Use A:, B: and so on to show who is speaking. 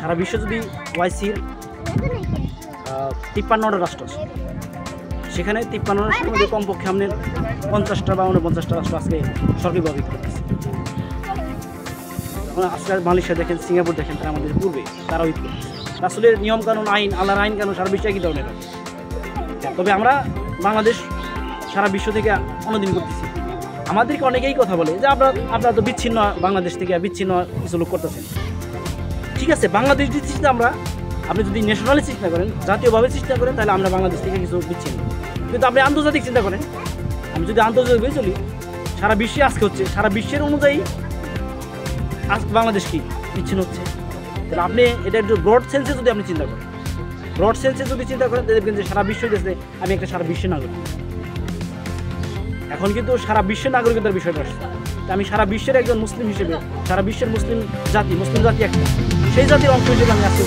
A: সারা বিশ্বে যদি ওয়াইসির 53টা রাষ্ট্র আছে, সেখানে 53 রাষ্ট্রের মধ্যে কমপক্ষে আপনার 50টা বা 49টা রাষ্ট্র আজকে সরকারিভাবে করতেছে। আজকে মালয়েশিয়া দেখেন, সিঙ্গাপুর দেখেন, তারা আমাদের পূর্বে তারা উইক করতেছে। আসলে নিয়মকানুন, আইন, আল্লাহর আইন কানুন সারা বিশ্বে একই ধরনের। তবে আমরা বাংলাদেশ সারা বিশ্ব থেকে অনুদিন করতেছি। আমাদেরকে অনেকেই কথা বলে যে আপনারা তো বিচ্ছিন্ন, বাংলাদেশ থেকে বিচ্ছিন্ন কিছু লোক করতেছেন। ঠিক আছে, বাংলাদেশ দিচ্ছি আমরা, আপনি যদি ন্যাশনালি চিন্তা করেন, জাতীয়ভাবে চিন্তা করেন, তাহলে আমরা বাংলাদেশ থেকে কিছু বিচ্ছিন্ন। কিন্তু আপনি আন্তর্জাতিক চিন্তা করেন, আমি যদি আন্তর্জাতিকভাবে চলি, সারা বিশ্বে আজকে হচ্ছে, সারা বিশ্বের অনুযায়ী আজ বাংলাদেশ কি বিচ্ছিন্ন হচ্ছে। তাহলে আপনি এটা একটু ব্রড সেন্সে যদি আপনি চিন্তা করেন, ব্রড সেন্সে যদি চিন্তা করেন, দেখবেন যে সারা বিশ্ব দেশে আমি একটা সারা বিশ্বের নাগরিক। এখন কিন্তু সারা বিশ্বের নাগরিকতার বিষয়টা আসছে। আমি সারা বিশ্বের একজন মুসলিম হিসেবে, সারা বিশ্বের মুসলিম জাতি একটা, সেই জাতির অংশ হিসেবে আমি আজকে